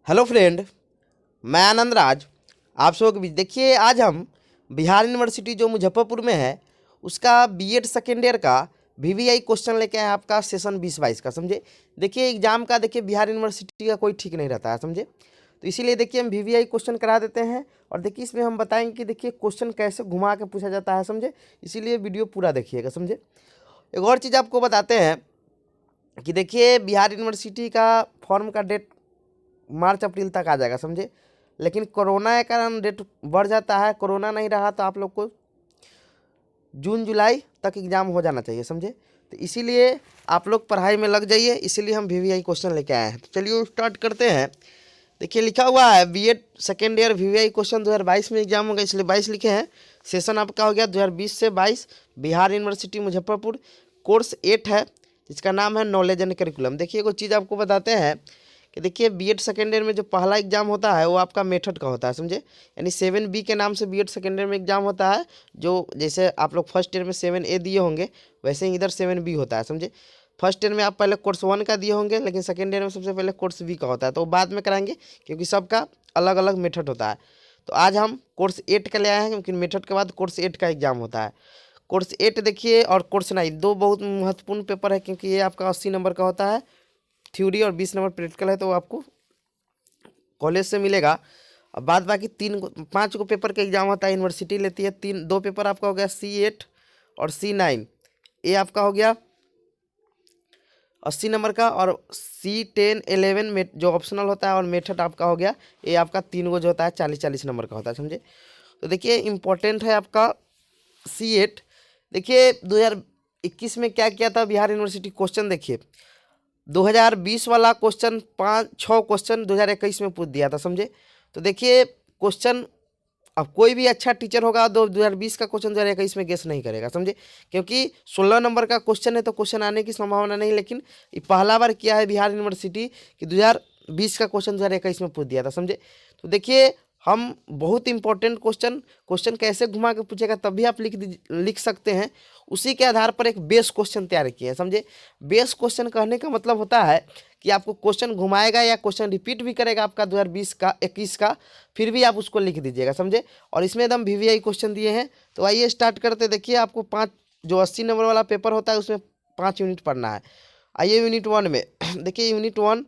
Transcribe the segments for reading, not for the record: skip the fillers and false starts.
Hello friend, मैं आनंद राज आप सबों के बीच। देखिए, आज हम बिहार यूनिवर्सिटी जो मुजफ्फरपुर में है उसका बीएड सेकेंड ईयर का वीवीआई क्वेश्चन लेके आए हैं आपका सेशन 2022 का। समझे, देखिए एग्जाम का देखिए बिहार यूनिवर्सिटी का कोई ठीक नहीं रहता है, समझे। तो इसीलिए देखिए हम वीवीआई क्वेश्चन करा देते हैं और देखिए इसमें हम बताएंगे कि देखिए क्वेश्चन कैसे घुमा के पूछा जाता है, समझे। इसीलिए वीडियो पूरा देखिएगा, समझे। एक और चीज़ आपको बताते हैं कि देखिए बिहार यूनिवर्सिटी का फॉर्म का डेट मार्च अप्रैल तक आ जाएगा, समझे। लेकिन कोरोना के कारण डेट बढ़ जाता है। कोरोना नहीं रहा तो आप लोग को जून जुलाई तक एग्ज़ाम हो जाना चाहिए, समझे। तो इसीलिए आप लोग पढ़ाई में लग जाइए, इसीलिए हम वीवीआई क्वेश्चन लेके आए हैं। तो चलिए स्टार्ट करते हैं। देखिए लिखा हुआ है B Ed second year VVI question 2022 में एग्जाम होगा, इसलिए 22 लिखे हैं। सेशन आपका हो गया 2020 से 22, बिहार यूनिवर्सिटी मुजफ्फरपुर। कोर्स 8 है जिसका नाम है नॉलेज एंड करिकुलम। देखिए कोई चीज़ आपको बताते हैं कि देखिए बीएड सेकेंड ईयर में जो पहला एग्जाम होता है वो आपका मेथड का होता है, समझे। यानी 7B के नाम से बीएड सेकेंड ईयर में एग्जाम होता है। जो जैसे आप लोग फर्स्ट ईयर में 7A दिए होंगे वैसे ही इधर 7B होता है, समझे। फर्स्ट ईयर में आप पहले कोर्स 1 का दिए होंगे, लेकिन सेकेंड ईयर में सबसे पहले कोर्स बी का होता है, तो वो बाद में कराएंगे क्योंकि सबका अलग अलग मेथड होता है। तो आज हम कोर्स 8 का ले आए हैं क्योंकि मेथड के बाद कोर्स 8 का एग्जाम होता है। कोर्स 8 देखिए और कोर्स 9 दो बहुत महत्वपूर्ण पेपर है क्योंकि ये आपका 80 नंबर का होता है थ्योरी और 20 नंबर प्रैक्टिकल है, तो आपको कॉलेज से मिलेगा। अब बाद बाकी 5 को पेपर का एग्जाम होता है, यूनिवर्सिटी लेती है। 2 पेपर आपका हो गया C8 और C9। ये आपका हो गया 80 नंबर का, और C10 11 में जो ऑप्शनल होता है, और मेथड आपका हो गया ये आपका 3 गो जो होता है 40-40 नंबर का होता है, समझे। तो देखिए इंपॉर्टेंट है आपका C8। देखिए 2021 में क्या किया था बिहार यूनिवर्सिटी, क्वेश्चन देखिए 2020 वाला क्वेश्चन 5-6 क्वेश्चन 2021 में पूछ दिया था, समझे। तो देखिए क्वेश्चन, अब कोई भी अच्छा टीचर होगा 2020 का क्वेश्चन 2021 में गेस नहीं करेगा, समझे। क्योंकि 16 नंबर का क्वेश्चन है तो क्वेश्चन आने की संभावना नहीं, लेकिन ये पहला बार किया है बिहार यूनिवर्सिटी कि 2020 का क्वेश्चन 2021 में पूछ दिया था, समझे। तो देखिए हम बहुत इंपॉर्टेंट क्वेश्चन कैसे घुमा के पूछेगा तब भी आप लिख सकते हैं। उसी के आधार पर एक बेस क्वेश्चन तैयार किए हैं, समझे। बेस क्वेश्चन कहने का मतलब होता है कि आपको क्वेश्चन घुमाएगा या क्वेश्चन रिपीट भी करेगा आपका 2020 का 21 का, फिर भी आप उसको लिख दीजिएगा, समझे। और इसमें एकदम वीवीआई क्वेश्चन दिए हैं। तो आइए स्टार्ट करते। देखिए आपको 5 जो 80 नंबर वाला पेपर होता है उसमें 5 यूनिट पढ़ना है। आइए यूनिट 1 में देखिए यूनिट 1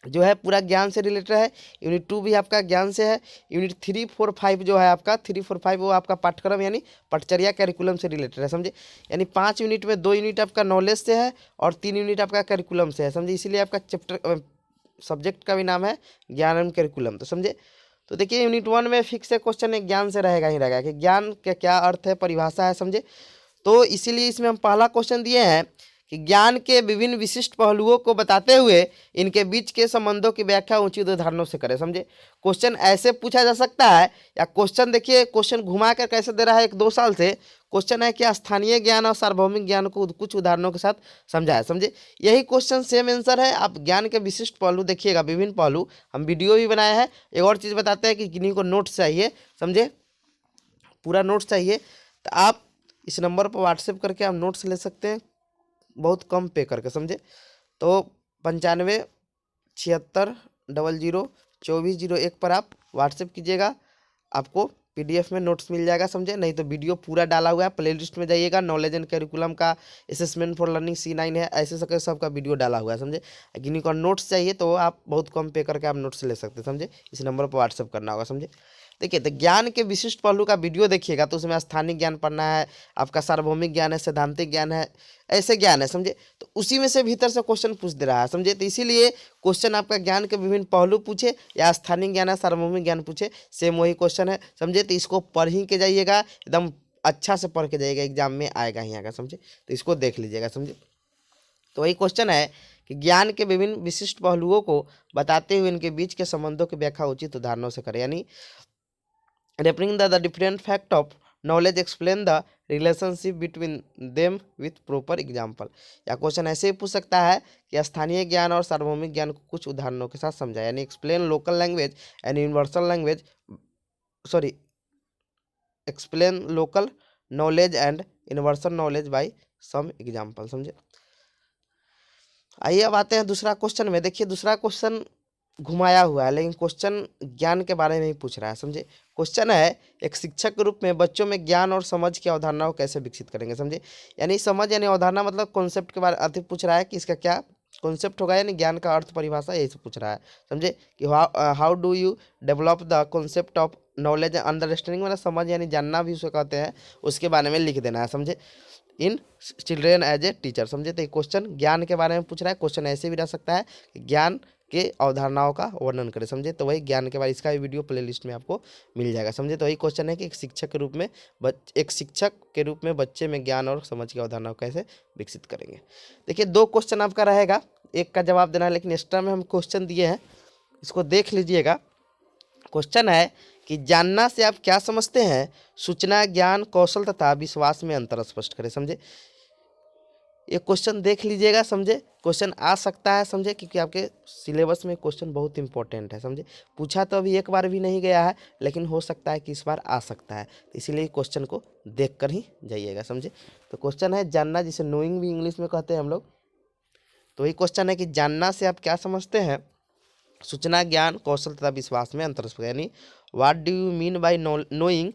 जो है पूरा ज्ञान से रिलेटेड है। यूनिट 2 भी आपका ज्ञान से है। यूनिट 3, 4, 5 जो है आपका 3, 4, 5 वो आपका पाठ्यक्रम यानी पटचर्या कैरिकुलम से रिलेटेड है, समझे। यानी 5 यूनिट में 2 यूनिट आपका नॉलेज से है और 3 यूनिट आपका कैरिकुलम से है, समझे। इसीलिए आपका चैप्टर सब्जेक्ट का भी नाम है ज्ञान एवं कैरिकुलम, तो समझे। तो देखिए यूनिट 1 में फिक्स है क्वेश्चन एक ज्ञान से रहेगा ही रहेगा कि ज्ञान का क्या अर्थ है, परिभाषा है, समझे। तो इसीलिए इसमें हम पहला क्वेश्चन दिए हैं कि ज्ञान के विभिन्न विशिष्ट पहलुओं को बताते हुए इनके बीच के संबंधों की व्याख्या उचित उदाहरणों से करें, समझे। क्वेश्चन ऐसे पूछा जा सकता है, या क्वेश्चन देखिए क्वेश्चन घुमा कर कैसे दे रहा है 1-2 साल से। क्वेश्चन है कि स्थानीय ज्ञान और सार्वभौमिक ज्ञान को कुछ उदाहरणों के साथ समझाया, समझे। यही क्वेश्चन सेम आंसर है। आप ज्ञान के विशिष्ट पहलू देखिएगा, विभिन्न पहलू, हम वीडियो भी बनाए हैं। एक और चीज़ बताते हैं कि किन्हीं को नोट्स चाहिए, समझे, पूरा नोट्स चाहिए तो आप इस नंबर पर व्हाट्सएप करके आप नोट्स ले सकते हैं बहुत कम पे करके, समझे। तो 9576002401 पर आप व्हाट्सएप कीजिएगा, आपको पीडीएफ में नोट्स मिल जाएगा, समझे। नहीं तो वीडियो पूरा डाला हुआ है, प्ले लिस्ट में जाइएगा, नॉलेज एंड करिकुलम का असेसमेंट फॉर लर्निंग C9 है, ऐसे सके सबका वीडियो डाला हुआ है, समझे। किन्हीं को नोट्स चाहिए तो आप बहुत कम पे करके आप नोट्स ले सकते हैं, समझे। इस नंबर पर व्हाट्सएप करना होगा, समझे। देखिए तो ज्ञान के विशिष्ट पहलू का वीडियो देखिएगा तो उसमें स्थानिक ज्ञान पढ़ना है, आपका सार्वभौमिक ज्ञान है, सैद्धांतिक ज्ञान है, ऐसे ज्ञान है, समझे। तो उसी में से भीतर से क्वेश्चन पूछ दे रहा है, समझे। तो इसीलिए क्वेश्चन आपका ज्ञान के विभिन्न पहलू पूछे या स्थानिक ज्ञान है, सार्वभौमिक ज्ञान पूछे, सेम वही क्वेश्चन है, समझे। तो इसको पढ़ ही के जाइएगा, एकदम अच्छा से पढ़ के जाइएगा, एग्जाम में आएगा ही आएगा, समझे। तो इसको देख लीजिएगा, समझे। तो वही क्वेश्चन है कि ज्ञान के विभिन्न विशिष्ट पहलुओं को बताते हुए इनके बीच के संबंधों की व्याख्या उचित उदाहरणों से करें, यानी referring the different fact of knowledge explain the relationship between them with proper example। या क्वेश्चन ऐसे ही पूछ सकता है कि स्थानीय ज्ञान और सार्वभौमिक ज्ञान को कुछ उदाहरणों के साथ समझाया, यानी explain local language and universal language, sorry, explain local knowledge and universal knowledge by some example, समझे। आइए अब आते हैं दूसरा क्वेश्चन में। देखिए दूसरा क्वेश्चन घुमाया हुआ है, लेकिन क्वेश्चन ज्ञान के बारे में ही पूछ रहा है, समझे। क्वेश्चन है एक शिक्षक के रूप में बच्चों में ज्ञान और समझ की अवधारणा को कैसे विकसित करेंगे, समझे। यानी समझ यानी अवधारणा मतलब कॉन्सेप्ट के बारे अधिक पूछ रहा है कि इसका क्या कॉन्सेप्ट होगा, यानी ज्ञान का अर्थ परिभाषा यही से पूछ रहा है, समझे। कि how do you develop the concept of knowledge and understanding, मतलब समझ यानी जानना भी उसको कहते हैं, उसके बारे में लिख देना है, समझे। In children as a teacher, समझे। तो ये क्वेश्चन ज्ञान के बारे में पूछ रहा है। क्वेश्चन ऐसे भी रह सकता है कि ज्ञान के अवधारणाओं का वर्णन करें, समझे। तो वही ज्ञान के बारे, इसका भी वीडियो प्लेलिस्ट में आपको मिल जाएगा, समझे। तो वही क्वेश्चन है कि एक शिक्षक के रूप में एक शिक्षक के रूप में बच्चे में ज्ञान और समझ की अवधारणा को कैसे विकसित करेंगे। देखिए 2 क्वेश्चन आपका रहेगा, एक का जवाब देना है, लेकिन एक्स्ट्रा में हम क्वेश्चन दिए हैं, इसको देख लीजिएगा। क्वेश्चन है कि जानना से आप क्या समझते हैं, सूचना, ज्ञान, कौशल तथा विश्वास में अंतर स्पष्ट करें, समझे। ये क्वेश्चन देख लीजिएगा, समझे। क्वेश्चन आ सकता है, समझे, क्योंकि आपके सिलेबस में क्वेश्चन बहुत इंपॉर्टेंट है, समझे। पूछा तो अभी एक बार भी नहीं गया है, लेकिन हो सकता है कि इस बार आ सकता है, तो इसीलिए क्वेश्चन को देख कर ही जाइएगा, समझे। तो क्वेश्चन है जानना, जिसे नोइंग भी इंग्लिश में कहते हैं हम लोग। तो वही क्वेश्चन है कि जानना से आप क्या समझते हैं, सूचना, ज्ञान, कौशल तथा विश्वास में अंतर, यानी what do you mean bye knowing,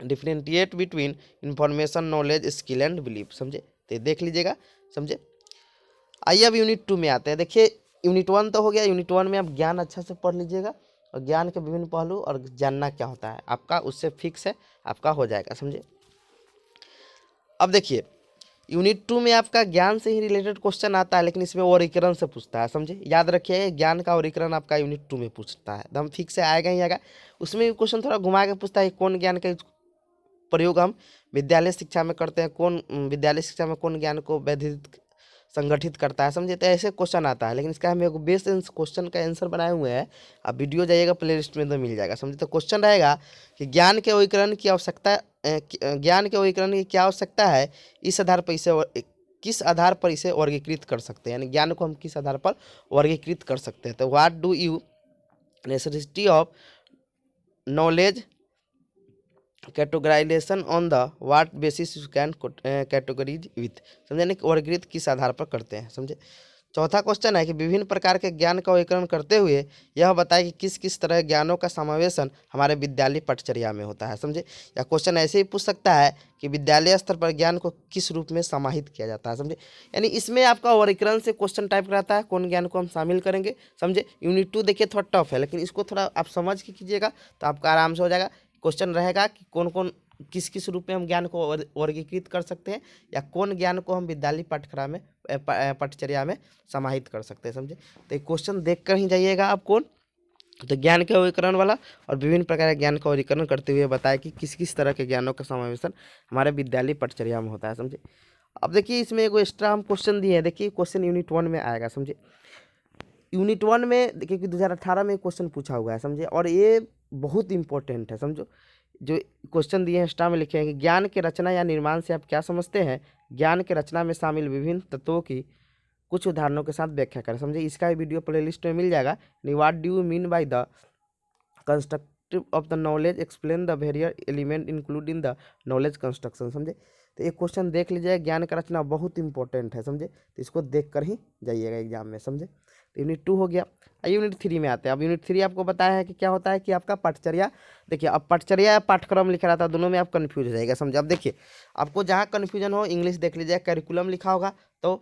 differentiate between information, knowledge, skill and belief, समझे। तो देख लीजिएगा, समझे। आइए अब यूनिट 2 में आते हैं। देखिए यूनिट 1 तो हो गया, यूनिट 1 में आप ज्ञान अच्छा से पढ़ लीजिएगा, और ज्ञान के विभिन्न पहलू और जानना क्या होता है आपका, उससे फिक्स है, आपका हो जाएगा, समझे। अब देखिए यूनिट 2 में आपका ज्ञान से ही रिलेटेड क्वेश्चन आता है, लेकिन इसमें वर्गीकरण से पूछता है, समझे। याद रखिए ज्ञान का वर्गीकरण आपका यूनिट 2 में पूछता है, एकदम फिक्स से आएगा ही आएगा। उसमें भी क्वेश्चन थोड़ा घुमा के पूछता है कौन ज्ञान का प्रयोग हम विद्यालय शिक्षा में करते हैं, कौन विद्यालय शिक्षा में कौन ज्ञान को वैधित संगठित करता है, समझे। तो ऐसे क्वेश्चन आता है, लेकिन इसका हम एक बेस क्वेश्चन का आंसर बनाए हुए हैं, आप वीडियो जाइएगा प्लेलिस्ट में तो मिल जाएगा, समझे। तो क्वेश्चन रहेगा कि ज्ञान के वर्गीकरण की आवश्यकता, ज्ञान के वर्गीकरण की क्या आवश्यकता है, इस आधार पर इसे किस आधार पर इसे वर्गीकृत कर सकते हैं, यानी ज्ञान को हम किस आधार पर वर्गीकृत कर सकते हैं। तो what do you necessity of knowledge categorization on the what basis you can categories with, समझे, यानी वर्गीकृत किस आधार पर करते हैं, समझे। चौथा क्वेश्चन है कि विभिन्न प्रकार के ज्ञान का वर्गीकरण करते हुए यह बताए कि किस किस तरह ज्ञानों का समावेशन हमारे विद्यालय पठचर्या में होता है, समझे। या क्वेश्चन ऐसे ही पूछ सकता है कि विद्यालय स्तर पर ज्ञान को किस रूप में समाहित किया जाता है, समझे। यानी इसमें आपका वर्गीकरण से क्वेश्चन टाइप रहता है, कौन ज्ञान को हम शामिल करेंगे, समझे। यूनिट 2 देखिए थोड़ा टफ है, लेकिन इसको थोड़ा आप समझ के कीजिएगा तो आपका आराम से हो जाएगा। क्वेश्चन रहेगा कि कौन कौन किस किस रूप में हम ज्ञान को वर्गीकृत कर सकते हैं, या कौन ज्ञान को हम विद्यालय पाठ्यक्रम में पठचर्या में समाहित कर सकते हैं, समझे। तो ये क्वेश्चन देख कर ही जाइएगा आप कौन, तो ज्ञान के वर्गीकरण वाला और विभिन्न प्रकार के ज्ञान का वर्गीकरण करते हुए बताया कि किस किस तरह के ज्ञानों का समावेशन हमारे विद्यालय पठचर्या में होता है, समझे। अब देखिए इसमें एक एक्स्ट्रा हम क्वेश्चन दिए हैं, देखिए क्वेश्चन यूनिट 1 में आएगा, समझे। यूनिट 1 में देखिए कि 2018 में क्वेश्चन पूछा हुआ है, समझे, और ये बहुत इंपॉर्टेंट है, समझो। जो क्वेश्चन दिए हैं एक्स्ट्रा में लिखे हैं कि ज्ञान के रचना या निर्माण से आप क्या समझते हैं, ज्ञान के रचना में शामिल विभिन्न तत्वों की कुछ उदाहरणों के साथ व्याख्या करें, समझे। इसका वीडियो प्लेलिस्ट में मिल जाएगा। What do you mean by the constructive of the knowledge, explain the various element including the knowledge construction, समझे। तो एक क्वेश्चन देख लीजिए, ज्ञान का रचना बहुत इंपॉर्टेंट है, समझे। तो इसको देख कर ही जाइएगा एग्जाम में, समझे। तो यूनिट 2 हो गया। यूनिट 3 में आते हैं। अब यूनिट 3 आपको बताया है कि क्या होता है कि आपका पठचर्या, देखिए अब पठचर्या या पाठ्यक्रम लिखा रहता है, दोनों में आप कन्फ्यूज हो जाएगा, समझे। अब देखिए आपको जहाँ कन्फ्यूजन हो इंग्लिश देख लीजिए, करिकुलम लिखा होगा तो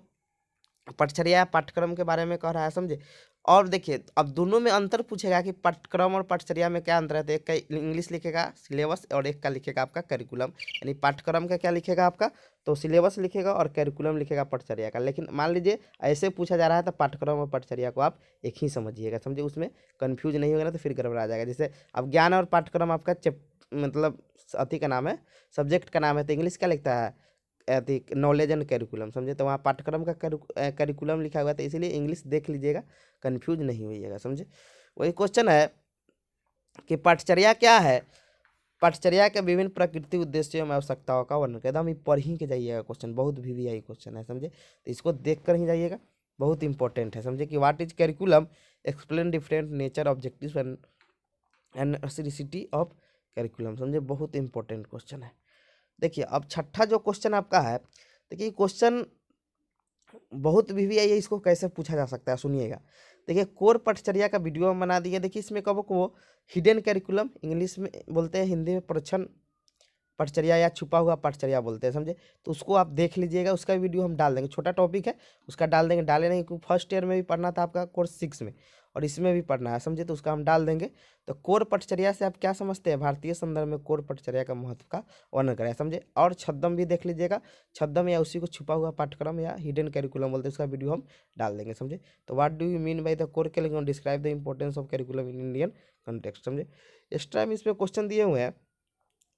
पठचर्या पाठ्यक्रम के बारे में कह रहा है, समझे। और देखिए अब दोनों में अंतर पूछेगा कि पाठ्यक्रम और पठचर्या में क्या अंतर है, तो एक का इंग्लिश लिखेगा सिलेबस और एक का लिखेगा आपका करिकुलम, यानी पाठ्यक्रम का क्या लिखेगा आपका तो सिलेबस लिखेगा और करिकुलम लिखेगा पठचर्या का। लेकिन मान लीजिए ऐसे पूछा जा रहा है तो पाठ्यक्रम और पठचर्या को आप एक ही समझिएगा, समझे, उसमें कन्फ्यूज नहीं होगा ना तो फिर गड़बड़ा जाएगा। जैसे अब ज्ञान और पाठ्यक्रम आपका मतलब अति का नाम है, सब्जेक्ट का नाम है, तो इंग्लिश क्या लिखता है अति नॉलेज एंड करिकुलम, समझे। तो वहाँ पाठ्यक्रम का करिकुलम लिखा हुआ है, तो इसीलिए इंग्लिश देख लीजिएगा, कन्फ्यूज नहीं होइएगा, समझे। वही क्वेश्चन है कि पठचर्या क्या है, पठचर्या के विभिन्न प्रकृति उद्देश्यों में आवश्यकताओं का वर्णन कर, एकदम पढ़ ही के जाइएगा, क्वेश्चन बहुत VVI क्वेश्चन है, समझे। तो इसको देख कर ही जाइएगा, बहुत इंपॉर्टेंट है, समझे। कि what is curriculum, explain different nature objectives and necessity of curriculum, समझे, बहुत इंपॉर्टेंट क्वेश्चन है। देखिए अब छठा जो क्वेश्चन आपका है, देखिए क्वेश्चन बहुत VVI है, इसको कैसे पूछा जा सकता है सुनिएगा। देखिए कोर पटचर्या का वीडियो हम बना दिए। देखिए इसमें कब वो हिडन कैरिकुलम इंग्लिश में बोलते हैं, हिंदी में प्रच्छन्न पटचर्या या छुपा हुआ पटचर्या बोलते हैं, समझे। तो उसको आप देख लीजिएगा, उसका वीडियो हम डाल देंगे, छोटा टॉपिक है उसका डाल देंगे। डाले नहीं क्योंकि फर्स्ट ईयर में भी पढ़ना था आपका कोर्स 6 में, और इसमें भी पढ़ना है, समझे। तो उसका हम डाल देंगे। तो कोर पटचर्या से आप क्या समझते हैं, भारतीय संदर्भ में कोर पटचर्या का महत्व का वर्णन करें, समझे। और छद्म भी देख लीजिएगा, छद्म या उसी को छुपा हुआ पाठ्यक्रम या हिडन कैरिकुलम बोलते हैं, उसका वीडियो हम डाल देंगे, समझे। तो what do you mean by the core curriculum, describe the importance of curriculum in Indian context, समझे। इस टाइम इसमें क्वेश्चन दिए हुए हैं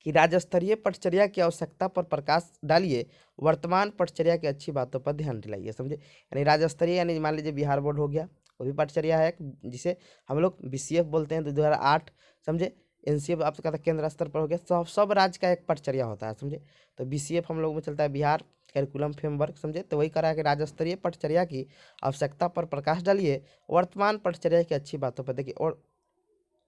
कि राज्य स्तरीय पटचर्या की आवश्यकता पर प्रकाश डालिए, वर्तमान पटचर्या की अच्छी बातों पर ध्यान दिलाइए, समझे। यानी राज्य स्तरीय यानी मान लीजिए बिहार बोर्ड हो गया, वो भी पटचर्या है जिसे हम लोग बीसीएफ बोलते हैं, 2008, समझे। एनसीएफ आपका केंद्र स्तर पर हो गया, सब राज्य का एक पटचर्या होता है, समझे। तो बीसीएफ हम लोग में चलता है बिहार कैरिकुलम फ्रेमवर्क, समझे। तो वही करा कि राज्य स्तरीय पटचर्या की आवश्यकता पर प्रकाश डालिए, वर्तमान पटचर्या की अच्छी बातों पर देखिए। और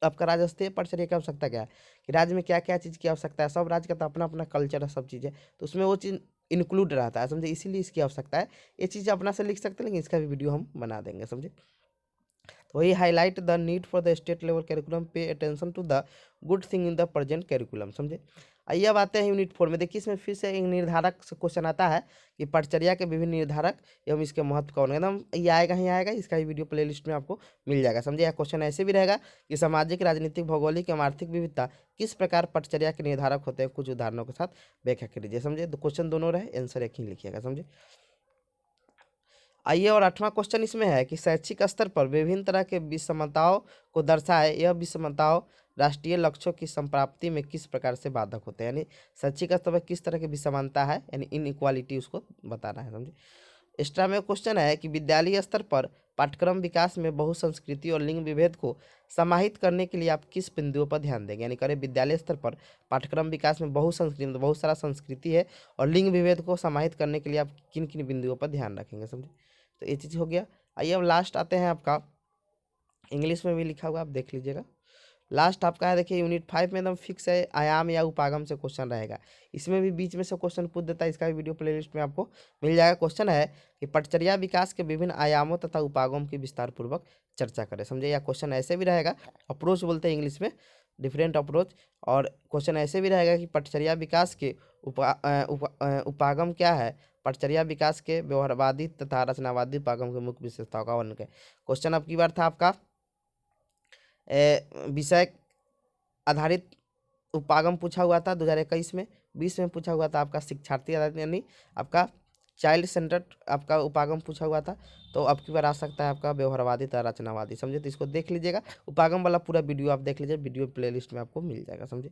आपका राज्य स्तरीय पटचर्या की आवश्यकता क्या है कि राज्य में क्या क्या चीज़ की आवश्यकता है, सब राज्य का तो अपना अपना कल्चर है, सब चीज़ें, तो उसमें वो चीज़ इंक्लूड रहता है, समझे। इसीलिए इसकी आवश्यकता है। ये चीज़ अपना से लिख सकते हैं, लेकिन इसका भी वीडियो हम बना देंगे, समझे। तो वही highlight the need for the state level curriculum, pay attention to the good thing in the present curriculum, समझे। आइए अब आते हैं यूनिट 4 में। देखिए इसमें फिर से एक निर्धारक से क्वेश्चन आता है कि पटचर्या के विभिन्न निर्धारक एवं इसके महत्व कौन है। एकदम ये आएगा ही आएगा, इसका भी वीडियो प्लेलिस्ट में आपको मिल जाएगा, समझे। यह क्वेश्चन ऐसे भी रहेगा कि सामाजिक, राजनीतिक, भौगोलिक एवं आर्थिक विविधता किस प्रकार पटचर्या के निर्धारक होते हैं, कुछ उदाहरणों के साथ व्याख्या कीजिए, समझे। तो क्वेश्चन दोनों रहे, आंसर एक ही लिखिएगा, समझे। आइए और 8वां क्वेश्चन इसमें है कि शैक्षिक स्तर पर विभिन्न तरह के विषमताओं को दर्शाए, यह विषमताओं राष्ट्रीय लक्ष्यों की संप्राप्ति में किस प्रकार से बाधक होते हैं। यानी शैक्षिक स्तर पर किस तरह की विषमता है, यानी इनइक्वालिटी, उसको बताना है, समझे। एक्स्ट्रा में क्वेश्चन है कि विद्यालय स्तर पर पाठ्यक्रम विकास में बहुसंस्कृति और लिंग विभेद को समाहित करने के लिए आप किस बिंदुओं पर ध्यान देंगे। यानी करें विद्यालय स्तर पर पाठ्यक्रम विकास में बहुसंस्कृति, मतलब बहुत सारा संस्कृति है, और लिंग विभेद को समाहित करने के लिए आप किन किन बिंदुओं पर ध्यान रखेंगे, समझे। तो ये चीज़ हो गया। आइए अब लास्ट आते हैं, आपका इंग्लिश में भी लिखा हुआ, आप देख लीजिएगा। लास्ट आपका है, देखिए यूनिट 5 में एकदम फिक्स है, आयाम या उपागम से क्वेश्चन रहेगा। इसमें भी बीच में से क्वेश्चन पूछ देता है, इसका भी वीडियो प्लेलिस्ट में आपको मिल जाएगा। क्वेश्चन है कि पटचर्या विकास के विभिन्न आयामों तथा उपागम की विस्तार पूर्वक चर्चा करें, समझे। या क्वेश्चन ऐसे भी रहेगा, अप्रोच बोलते हैं इंग्लिश में, डिफरेंट अप्रोच। और क्वेश्चन ऐसे भी रहेगा कि पटचर्या विकास के उपागम क्या है, पटचर्या विकास के व्यवहारवादी तथा रचनावादी उपागम के मुख्य विशेषताओं का वर्णन करें। क्वेश्चन अब की बार था आपका विषय आधारित उपागम पूछा हुआ था 2021 में, 20 में पूछा हुआ था आपका शिक्षार्थी आधारित, यानी आपका चाइल्ड सेंटर्ड आपका उपागम पूछा हुआ था। तो अब की बार आ सकता है आपका व्यवहारवादी तथा रचनावादी, समझे। तो इसको देख लीजिएगा, उपागम वाला पूरा वीडियो आप देख लीजिए, वीडियो प्लेलिस्ट में आपको मिल जाएगा, समझे।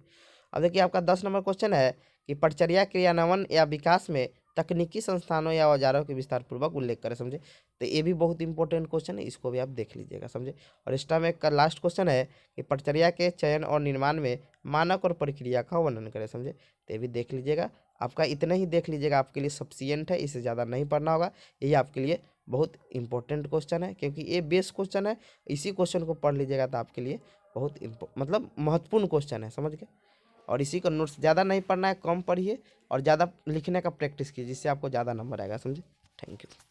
अब देखिए आपका 10 नंबर क्वेश्चन है कि पटचर्या क्रियान्वयन या विकास में तकनीकी संस्थानों या औजारों के विस्तार पूर्वक उल्लेख करें, समझे। तो ये भी बहुत इंपॉर्टेंट क्वेश्चन है, इसको भी आप देख लीजिएगा, समझे। और इस टाइम का लास्ट क्वेश्चन है कि पटचर्या के चयन और निर्माण में मानक और प्रक्रिया का वर्णन करें, समझे। तो ये भी देख लीजिएगा, आपका इतना ही देख लीजिएगा, आपके लिए सफिशियंट है, इससे ज़्यादा नहीं पढ़ना होगा। यही आपके लिए बहुत इंपॉर्टेंट क्वेश्चन है, क्योंकि ये बेस क्वेश्चन है। इसी क्वेश्चन को पढ़ लीजिएगा तो आपके लिए बहुत मतलब महत्वपूर्ण क्वेश्चन है, समझ गए। और इसी का नोट्स ज़्यादा नहीं पढ़ना है, कम पढ़िए और ज़्यादा लिखने का प्रैक्टिस कीजिए, जिससे आपको ज़्यादा नंबर आएगा, समझे। Thank you.